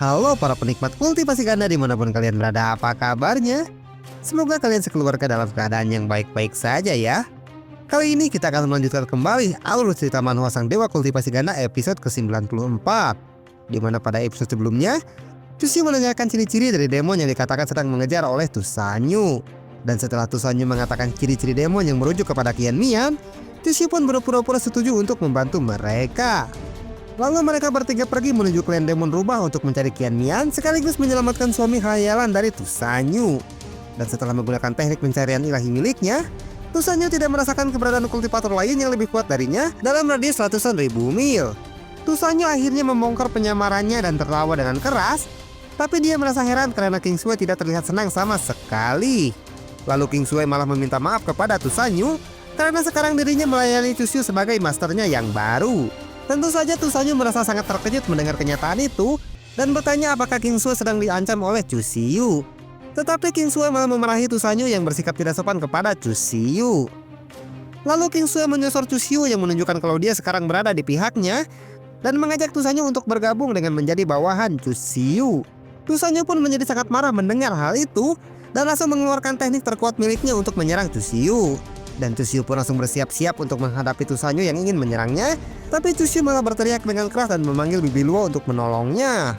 Halo para penikmat kultivasi ganda dimanapun kalian berada, apa kabarnya? Semoga kalian sekeluarga dalam keadaan yang baik-baik saja ya. Kali ini kita akan melanjutkan kembali alur cerita manhwa Sang Dewa Kultivasi Ganda episode ke-94. Dimana pada episode sebelumnya, Chusyu menanyakan ciri-ciri dari demon yang dikatakan sedang mengejar oleh Tusanyu. Dan setelah Tusanyu mengatakan ciri-ciri demon yang merujuk kepada Qian Mian, Chusyu pun berpura-pura setuju untuk membantu mereka. Lalu mereka bertiga pergi menuju klan demon rubah untuk mencari Qian Mian sekaligus menyelamatkan suami khayalan dari Tusanyu. Dan setelah menggunakan teknik pencarian ilahi miliknya, Tusanyu tidak merasakan keberadaan kultivator lain yang lebih kuat darinya dalam radius ratusan ribu mil. Tusanyu akhirnya membongkar penyamarannya dan tertawa dengan keras, tapi dia merasa heran karena King Sui tidak terlihat senang sama sekali. Lalu King Sui malah meminta maaf kepada Tusanyu karena sekarang dirinya melayani Chusyu sebagai masternya yang baru. Tentu saja Tusanyu merasa sangat terkejut mendengar kenyataan itu dan bertanya apakah King Sui sedang diancam oleh Chusyu. Tetapi King Sui malah memarahi Tusanyu yang bersikap tidak sopan kepada Chusyu. Lalu King Sui menyosor Chusyu yang menunjukkan kalau dia sekarang berada di pihaknya dan mengajak Tusanyu untuk bergabung dengan menjadi bawahan Chusyu. Tusanyu pun menjadi sangat marah mendengar hal itu dan langsung mengeluarkan teknik terkuat miliknya untuk menyerang Chusyu. Dan Chusyu pun langsung bersiap-siap untuk menghadapi Tusanyu yang ingin menyerangnya, tapi Chusyu malah berteriak dengan keras dan memanggil Bibi Luo untuk menolongnya.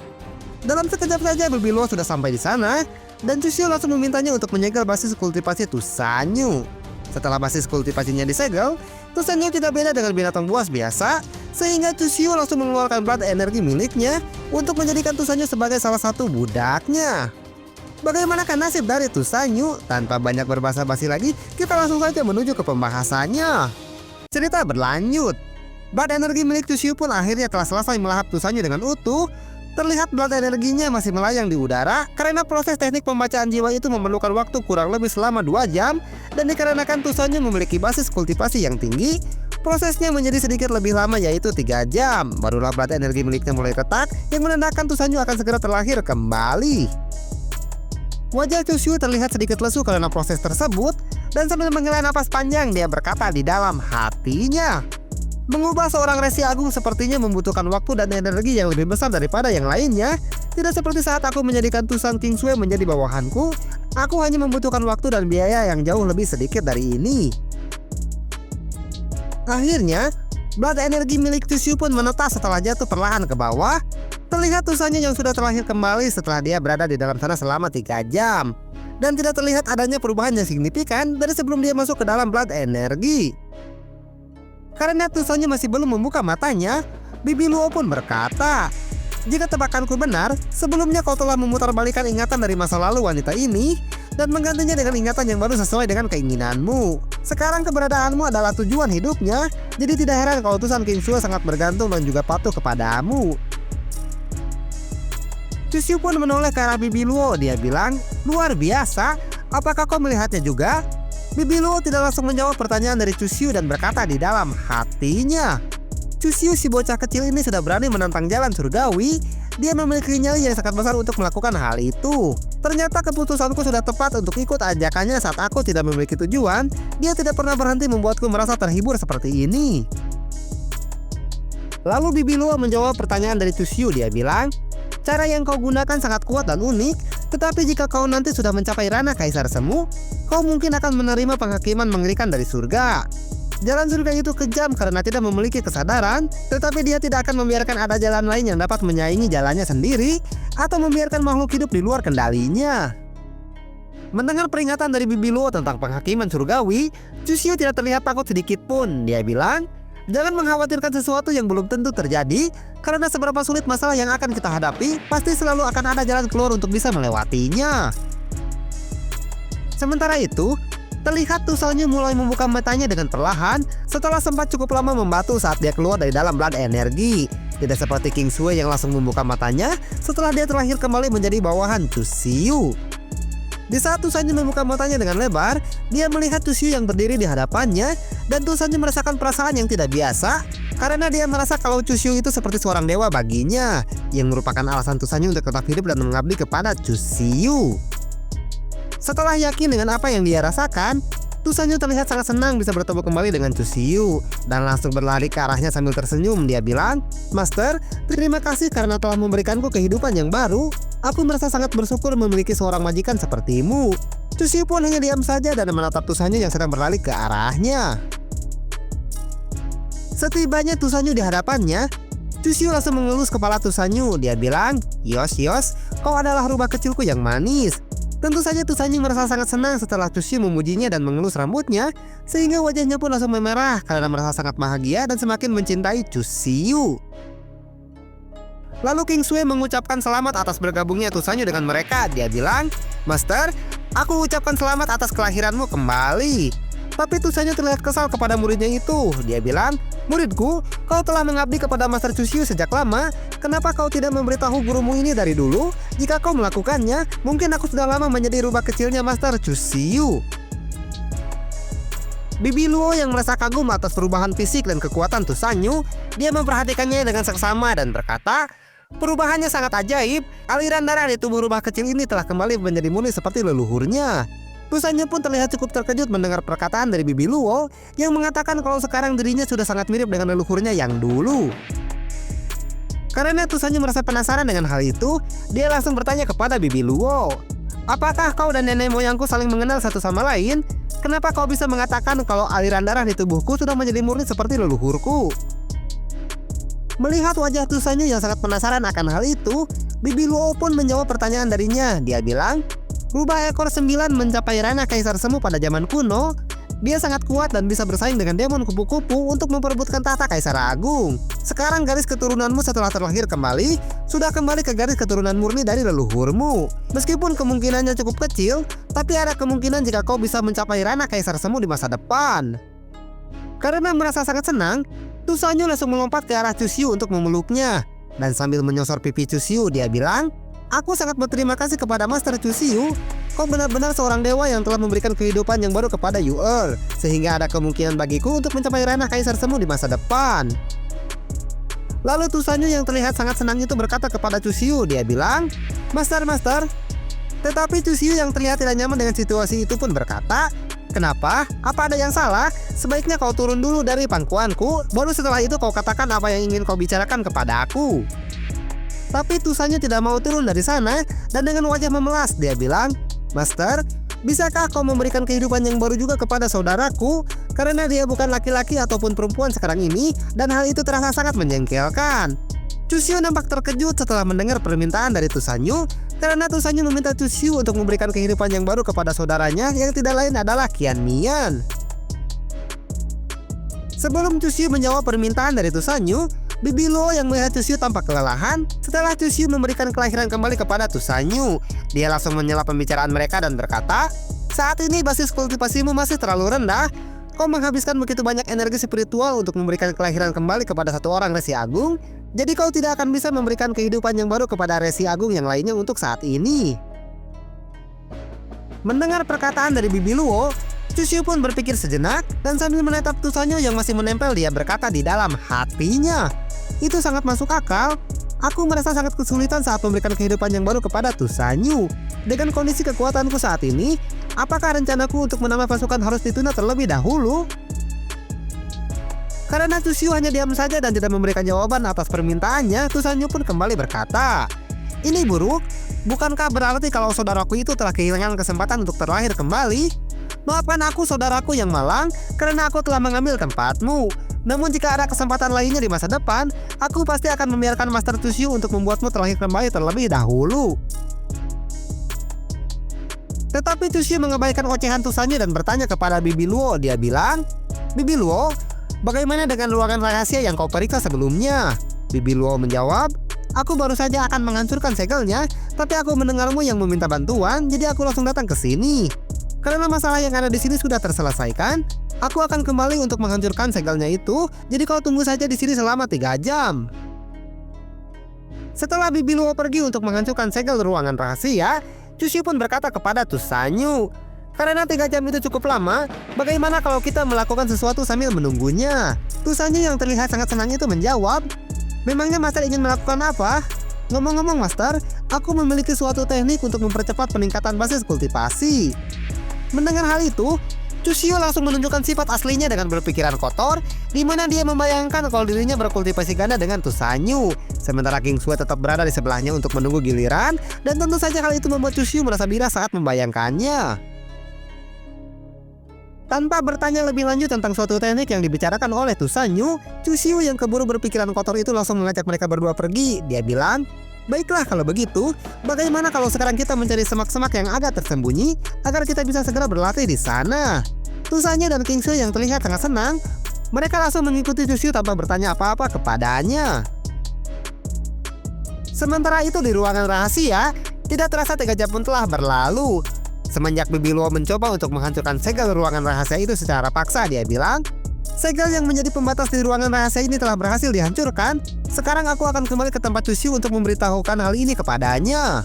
Dalam sekejap saja Bibi Luo sudah sampai di sana, dan Chusyu langsung memintanya untuk menyegel basis kultivasi Tusanyu. Setelah basis kultivasinya disegel, Tusanyu tidak beda dengan binatang buas biasa, sehingga Chusyu langsung mengeluarkan blood energi miliknya untuk menjadikan Tusanyu sebagai salah satu budaknya. Bagaimanakah nasib dari Tusanyu? Tanpa banyak berbasa-basi lagi, kita langsung saja menuju ke pembahasannya. Cerita berlanjut. Blood energi milik Chusyu pun akhirnya telah selesai melahap Tusanyu dengan utuh. Terlihat blood energinya masih melayang di udara karena proses teknik pembacaan jiwa itu memerlukan waktu kurang lebih selama 2 jam. Dan dikarenakan Tusanyu memiliki basis kultivasi yang tinggi, prosesnya menjadi sedikit lebih lama yaitu 3 jam. Barulah blood energi miliknya mulai retak yang menandakan Tusanyu akan segera terlahir kembali. Wajah Chusyu terlihat sedikit lesu karena proses tersebut, dan sambil menghela napas panjang dia berkata di dalam hatinya, mengubah seorang resi agung sepertinya membutuhkan waktu dan energi yang lebih besar daripada yang lainnya. Tidak seperti saat aku menjadikan Tusan King Sui menjadi bawahanku, aku hanya membutuhkan waktu dan biaya yang jauh lebih sedikit dari ini. Akhirnya, blood energi milik Chusyu pun menetas setelah jatuh perlahan ke bawah. Terlihat Tusanyu yang sudah terlahir kembali setelah dia berada di dalam sana selama 3 jam. Dan tidak terlihat adanya perubahan yang signifikan dari sebelum dia masuk ke dalam blood energi. Karena Tusanyu masih belum membuka matanya, Bibi Luo pun berkata, jika tebakanku benar, sebelumnya kau telah memutarbalikkan ingatan dari masa lalu wanita ini dan menggantinya dengan ingatan yang baru sesuai dengan keinginanmu. Sekarang keberadaanmu adalah tujuan hidupnya, jadi tidak heran kalau Tusan King Sui sangat bergantung dan juga patuh kepadamu. Chusyu pun menoleh ke arah Bibi Luo. Dia bilang, luar biasa, apakah kau melihatnya juga? Bibi Luo tidak langsung menjawab pertanyaan dari Chusyu dan berkata di dalam hatinya, Chusyu si bocah kecil ini sudah berani menantang jalan surgawi. Dia memiliki nyali yang sangat besar untuk melakukan hal itu. Ternyata keputusanku sudah tepat untuk ikut ajakannya saat aku tidak memiliki tujuan. Dia tidak pernah berhenti membuatku merasa terhibur seperti ini. Lalu Bibi Luo menjawab pertanyaan dari Chusyu. Dia bilang, cara yang kau gunakan sangat kuat dan unik, tetapi jika kau nanti sudah mencapai ranah Kaisar Semu, kau mungkin akan menerima penghakiman mengerikan dari surga. Jalan surga itu kejam karena tidak memiliki kesadaran, tetapi dia tidak akan membiarkan ada jalan lain yang dapat menyaingi jalannya sendiri, atau membiarkan makhluk hidup di luar kendalinya. Mendengar peringatan dari Bibi Luo tentang penghakiman surgawi, Chusyu tidak terlihat takut sedikit pun. Dia bilang, jangan mengkhawatirkan sesuatu yang belum tentu terjadi, karena seberapa sulit masalah yang akan kita hadapi, pasti selalu akan ada jalan keluar untuk bisa melewatinya. Sementara itu, terlihat Tusanyu mulai membuka matanya dengan perlahan setelah sempat cukup lama membatu saat dia keluar dari dalam blood energi. Tidak seperti King Sui yang langsung membuka matanya setelah dia terlahir kembali menjadi bawahan Chusyu. Di saat Tusanyu membuka matanya dengan lebar, dia melihat Chusyu yang berdiri di hadapannya, dan Tusanyu merasakan perasaan yang tidak biasa karena dia merasa kalau Chusyu itu seperti seorang dewa baginya, yang merupakan alasan Tusanyu untuk tetap hidup dan mengabdi kepada Chusyu. Setelah yakin dengan apa yang dia rasakan, Tusanyo terlihat sangat senang bisa bertemu kembali dengan Chushyu dan langsung berlari ke arahnya sambil tersenyum. Dia bilang, "Master, terima kasih karena telah memberikanku kehidupan yang baru. Aku merasa sangat bersyukur memiliki seorang majikan sepertimu." Chushyu pun hanya diam saja dan menatap Tusanyo yang sedang berlari ke arahnya. Setibanya Tusanyo di hadapannya, Chushyu langsung mengelus kepala Tusanyo. Dia bilang, "Yos, kau adalah rubah kecilku yang manis." Tentu saja Tusanyo merasa sangat senang setelah Chushyu memujinya dan mengelus rambutnya, sehingga wajahnya pun langsung memerah karena merasa sangat bahagia dan semakin mencintai Chushyu. Lalu King Sue mengucapkan selamat atas bergabungnya Tusanyo dengan mereka. Dia bilang, "Master, aku ucapkan selamat atas kelahiranmu kembali." Tapi Tusanyo terlihat kesal kepada muridnya itu. Dia bilang, "Muridku, kau telah mengabdi kepada Master Chushyu sejak lama. Kenapa kau tidak memberitahu gurumu ini dari dulu? Jika kau melakukannya, mungkin aku sudah lama menjadi rubah kecilnya Master Chushyu." Bibi Luo yang merasa kagum atas perubahan fisik dan kekuatan Tusanyo, dia memperhatikannya dengan seksama dan berkata, "Perubahannya sangat ajaib. Aliran darah di tubuh rubah kecil ini telah kembali menjadi murni seperti leluhurnya." Tusanyo pun terlihat cukup terkejut mendengar perkataan dari Bibi Luo yang mengatakan kalau sekarang dirinya sudah sangat mirip dengan leluhurnya yang dulu. Karena Tusanyo merasa penasaran dengan hal itu, dia langsung bertanya kepada Bibi Luo, "Apakah kau dan nenek moyangku saling mengenal satu sama lain? Kenapa kau bisa mengatakan kalau aliran darah di tubuhku sudah menjadi murni seperti leluhurku?" Melihat wajah Tusanyo yang sangat penasaran akan hal itu, Bibi Luo pun menjawab pertanyaan darinya. Dia bilang, "Rubah ekor 9 mencapai ranah Kaisar Semu pada zaman kuno. Dia sangat kuat dan bisa bersaing dengan demon kupu-kupu untuk memperebutkan tahta Kaisar Agung. Sekarang garis keturunanmu setelah terlahir kembali sudah kembali ke garis keturunan murni dari leluhurmu. Meskipun kemungkinannya cukup kecil, tapi ada kemungkinan jika kau bisa mencapai ranah Kaisar Semu di masa depan." Karena merasa sangat senang, Tusanyo langsung melompat ke arah Chushyu untuk memeluknya. Dan sambil menyosor pipi Chushyu, dia bilang, "Aku sangat berterima kasih kepada Master Chushyu. Kau benar-benar seorang dewa yang telah memberikan kehidupan yang baru kepada Yu-Er, sehingga ada kemungkinan bagiku untuk mencapai ranah Kaisar Semu di masa depan." Lalu Tusanyo yang terlihat sangat senang itu berkata kepada Chushyu. Dia bilang, Master." Tetapi Chushyu yang terlihat tidak nyaman dengan situasi itu pun berkata, "Kenapa? Apa ada yang salah? Sebaiknya kau turun dulu dari pangkuanku, baru setelah itu kau katakan apa yang ingin kau bicarakan kepada aku." Tapi Tusanyo tidak mau turun dari sana dan dengan wajah memelas dia bilang, "Master, bisakah kau memberikan kehidupan yang baru juga kepada saudaraku? Karena dia bukan laki-laki ataupun perempuan sekarang ini dan hal itu terasa sangat menjengkelkan." Chushyu nampak terkejut setelah mendengar permintaan dari Tusanyo karena Tusanyo meminta Chushyu untuk memberikan kehidupan yang baru kepada saudaranya yang tidak lain adalah Qian Mian. Sebelum Chushyu menjawab permintaan dari Tusanyo, Bibi Luo yang melihat Chushyu tampak kelelahan setelah Chushyu memberikan kelahiran kembali kepada Tusanyo. Dia langsung menyela pembicaraan mereka dan berkata, "Saat ini basis kultivasimu masih terlalu rendah. Kau menghabiskan begitu banyak energi spiritual untuk memberikan kelahiran kembali kepada satu orang Resi Agung. Jadi kau tidak akan bisa memberikan kehidupan yang baru kepada Resi Agung yang lainnya untuk saat ini." Mendengar perkataan dari Bibi Luo, Chushyu pun berpikir sejenak dan sambil menatap Tusanyo yang masih menempel, dia berkata di dalam hatinya, "Itu sangat masuk akal. Aku merasa sangat kesulitan saat memberikan kehidupan yang baru kepada Tusanyo. Dengan kondisi kekuatanku saat ini, apakah rencanaku untuk menambah pasukan harus ditunda terlebih dahulu?" Karena Chushyu hanya diam saja dan tidak memberikan jawaban atas permintaannya, Tusanyo pun kembali berkata, "Ini buruk. Bukankah berarti kalau saudaraku itu telah kehilangan kesempatan untuk terlahir kembali? Maafkan aku saudaraku yang malang, karena aku telah mengambil tempatmu. Namun jika ada kesempatan lainnya di masa depan, aku pasti akan membiarkan Master Chushyu untuk membuatmu terlahir kembali terlebih dahulu." Tetapi Chushyu mengabaikan ocehan Tusanyo dan bertanya kepada Bibi Luo. Dia bilang, "Bibi Luo, bagaimana dengan ruangan rahasia yang kau periksa sebelumnya?" Bibi Luo menjawab, "Aku baru saja akan menghancurkan segelnya, tapi aku mendengarmu yang meminta bantuan, jadi aku langsung datang ke sini. Karena masalah yang ada di sini sudah terselesaikan, aku akan kembali untuk menghancurkan segelnya itu, jadi kau tunggu saja di sini selama 3 jam." Setelah Bibi Luo pergi untuk menghancurkan segel ruangan rahasia, Chushyu pun berkata kepada Tusanyo, "Karena 3 jam itu cukup lama, bagaimana kalau kita melakukan sesuatu sambil menunggunya?" Tusanyo yang terlihat sangat senang itu menjawab, "Memangnya Master ingin melakukan apa?" "Ngomong-ngomong Master, aku memiliki suatu teknik untuk mempercepat peningkatan basis kultivasi." Mendengar hal itu, Chusio langsung menunjukkan sifat aslinya dengan berpikiran kotor, di mana dia membayangkan kalau dirinya berkultivasi ganda dengan Tusanyu. Sementara King Sue tetap berada di sebelahnya untuk menunggu giliran, dan tentu saja hal itu membuat Chusio merasa biras saat membayangkannya. Tanpa bertanya lebih lanjut tentang suatu teknik yang dibicarakan oleh Tusanyu, Chusio yang keburu berpikiran kotor itu langsung mengajak mereka berdua pergi. Dia bilang, "Baiklah kalau begitu, bagaimana kalau sekarang kita mencari semak-semak yang agak tersembunyi agar kita bisa segera berlatih di sana?" Tusanyu dan King Sue yang terlihat sangat senang, mereka langsung mengikuti Chusio tanpa bertanya apa-apa kepadanya. Sementara itu di ruangan rahasia, tidak terasa 3 jam pun telah berlalu. Semenjak Bibi Luo mencoba untuk menghancurkan segel ruangan rahasia itu secara paksa, dia bilang, "Segel yang menjadi pembatas di ruangan rahasia ini telah berhasil dihancurkan. Sekarang aku akan kembali ke tempat Chusio untuk memberitahukan hal ini kepadanya."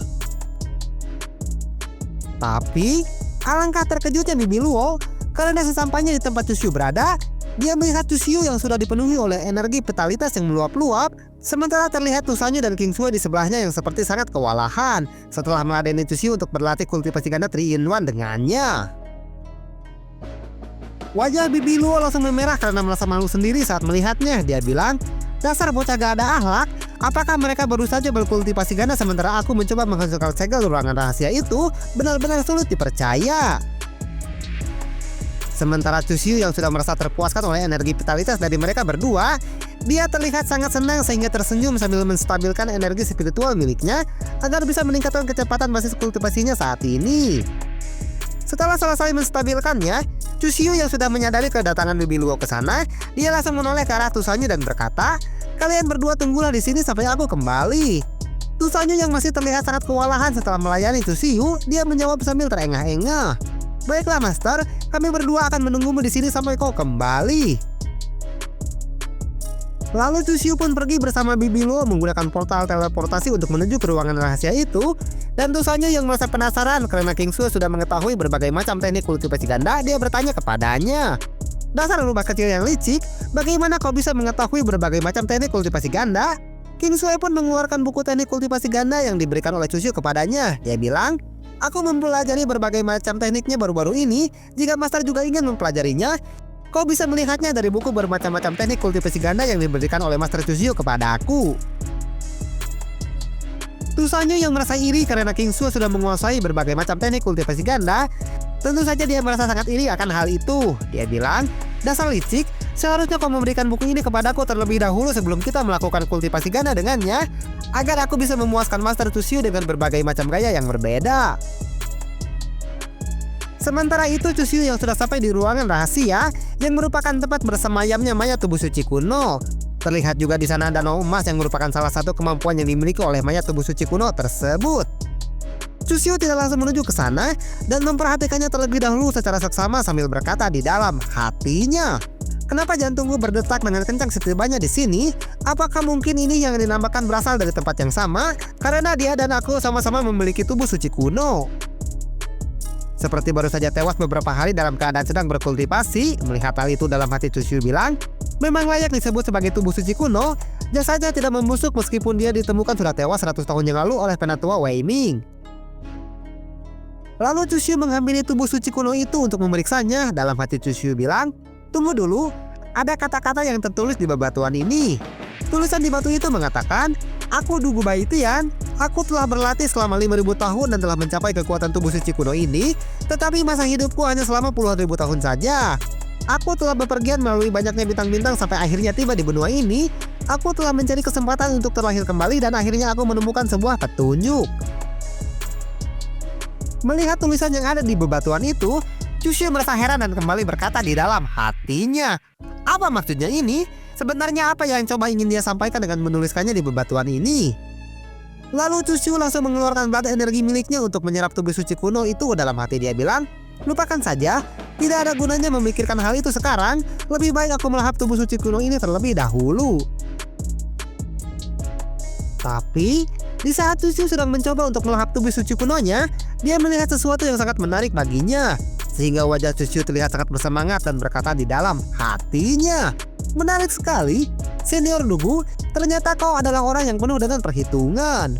Tapi, alangkah terkejutnya Bibi Luo, karena sesampainya di tempat Chusio berada, dia melihat Chusio yang sudah dipenuhi oleh energi vitalitas yang meluap-luap, sementara terlihat Tusanyu dan King Sue di sebelahnya yang seperti sangat kewalahan setelah meladeni Chusio untuk berlatih kultivasi ganda 3-in-1 dengannya. Wajah Bibi Luo langsung memerah karena merasa malu sendiri saat melihatnya. Dia bilang, "Dasar bocah gak ada akhlak, apakah mereka baru saja berkultivasi ganda sementara aku mencoba menghancurkan segel ruangan rahasia itu? Benar-benar sulit dipercaya." Sementara Chusio yang sudah merasa terpuaskan oleh energi vitalitas dari mereka berdua, dia terlihat sangat senang sehingga tersenyum sambil menstabilkan energi spiritual miliknya agar bisa meningkatkan kecepatan basis kultivasinya saat ini. Setelah selesai menstabilkannya, Chusio yang sudah menyadari kedatangan Bibi Luo ke sana, dia langsung menoleh ke arah Tusanyu dan berkata, "Kalian berdua tunggulah di sini sampai aku kembali." Tusanyu yang masih terlihat sangat kewalahan setelah melayani Chusio, dia menjawab sambil terengah-engah, "Baiklah Master, kami berdua akan menunggumu di sini sampai kau kembali." Lalu Chusio pun pergi bersama Bibi Luo menggunakan portal teleportasi untuk menuju ke ruangan rahasia itu. Dan Tusanyu yang merasa penasaran karena King Sue sudah mengetahui berbagai macam teknik kultivasi ganda, dia bertanya kepadanya, "Dasar rubah kecil yang licik, bagaimana kau bisa mengetahui berbagai macam teknik kultivasi ganda?" King Sue pun mengeluarkan buku teknik kultivasi ganda yang diberikan oleh Chusio kepadanya. Dia bilang, "Aku mempelajari berbagai macam tekniknya baru-baru ini. Jika Master juga ingin mempelajarinya, kau bisa melihatnya dari buku bermacam-macam teknik kultivasi ganda yang diberikan oleh Master Chusio kepada aku." Tusanyu yang merasa iri karena King Sue sudah menguasai berbagai macam teknik kultivasi ganda, tentu saja dia merasa sangat iri akan hal itu. Dia bilang, "Dasar licik, seharusnya kau memberikan buku ini kepadaku terlebih dahulu sebelum kita melakukan kultivasi ganda dengannya, agar aku bisa memuaskan Master Chusio dengan berbagai macam gaya yang berbeda." Sementara itu Chusio yang sudah sampai di ruangan rahasia yang merupakan tempat bersemayamnya mayat tubuh suci kuno. Terlihat juga di sana danau emas yang merupakan salah satu kemampuan yang dimiliki oleh mayat tubuh suci kuno tersebut. Chusio tidak langsung menuju ke sana dan memperhatikannya terlebih dahulu secara seksama sambil berkata di dalam hatinya, "Kenapa jantungku berdetak dengan kencang setibanya di sini? Apakah mungkin ini yang dinamakan berasal dari tempat yang sama? Karena dia dan aku sama-sama memiliki tubuh suci kuno." Seperti baru saja tewas beberapa hari dalam keadaan sedang berkultivasi, melihat hal itu dalam hati Chusio bilang, "Memang layak disebut sebagai tubuh suci kuno. Jasanya tidak membusuk meskipun dia ditemukan sudah tewas 100 tahun yang lalu oleh penatua Wei Ming." Lalu Chusio menghampiri tubuh suci kuno itu untuk memeriksanya. Dalam hati Chusio bilang, "Tunggu dulu, ada kata-kata yang tertulis di bebatuan ini." Tulisan di batu itu mengatakan, "Aku Dugu Baitian. Aku telah berlatih selama 5.000 tahun dan telah mencapai kekuatan tubuh suci kuno ini, tetapi masa hidupku hanya selama puluhan ribu tahun saja. Aku telah bepergian melalui banyaknya bintang-bintang sampai akhirnya tiba di benua ini. Aku telah mencari kesempatan untuk terlahir kembali dan akhirnya aku menemukan sebuah petunjuk." Melihat tulisan yang ada di bebatuan itu, Chusio merasa heran dan kembali berkata di dalam hatinya, "Apa maksudnya ini? Sebenarnya apa yang coba ingin dia sampaikan dengan menuliskannya di bebatuan ini?" Lalu Chusio langsung mengeluarkan batu energi miliknya untuk menyerap tubuh suci kuno itu. Dalam hati dia bilang, "Lupakan saja, tidak ada gunanya memikirkan hal itu sekarang. Lebih baik aku melahap tubuh suci kuno ini terlebih dahulu." Tapi, di saat Chusio sedang mencoba untuk melahap tubuh suci kunonya, dia melihat sesuatu yang sangat menarik baginya. Sehingga wajah Chusio terlihat sangat bersemangat dan berkata di dalam hatinya, "Menarik sekali, Senior Dugu, ternyata kau adalah orang yang penuh dengan perhitungan."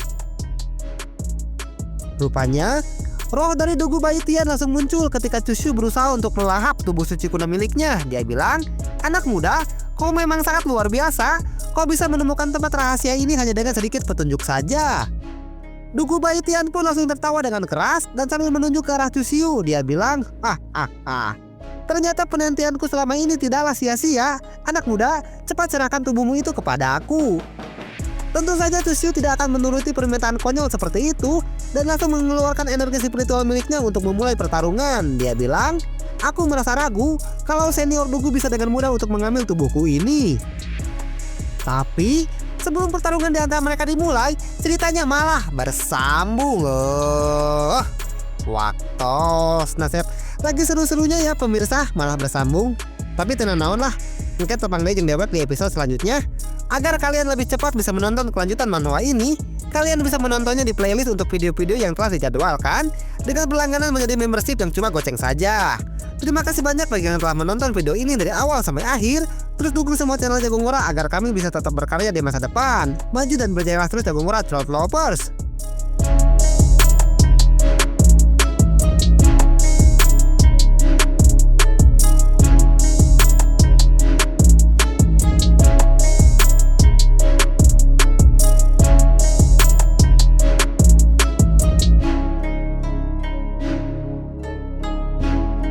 Rupanya, Roh dari Dugu Bayi Tian langsung muncul ketika Chushu berusaha untuk melahap tubuh suci kuno miliknya. Dia bilang, "Anak muda, kau memang sangat luar biasa. Kau bisa menemukan tempat rahasia ini hanya dengan sedikit petunjuk saja." Dugu Bayi Tian pun langsung tertawa dengan keras dan sambil menunjuk ke arah Chushu. Dia bilang, "Ternyata penantianku selama ini tidaklah sia-sia. Anak muda, cepat serahkan tubuhmu itu kepada aku." Tentu saja Chushu tidak akan menuruti permintaan konyol seperti itu dan langsung mengeluarkan energi spiritual miliknya untuk memulai pertarungan. Dia bilang, "Aku merasa ragu kalau senior Dugu bisa dengan mudah untuk mengambil tubuhku ini." Tapi sebelum pertarungan di antara mereka dimulai, ceritanya malah bersambung. Waktos nasib lagi seru-serunya ya pemirsa, malah bersambung. Tapi tenang naon lah, mungkin topang jeung dewek di episode selanjutnya. Agar kalian lebih cepat bisa menonton kelanjutan manhwa ini, kalian bisa menontonnya di playlist untuk video-video yang telah dijadwalkan dengan berlangganan menjadi membership yang cuma goceng saja. Terima kasih banyak bagi yang telah menonton video ini dari awal sampai akhir. Terus dukung semua channel Jagung Ngora agar kami bisa tetap berkarya di masa depan. Maju dan berjaya terus Jagung Ngora Trout Lovers.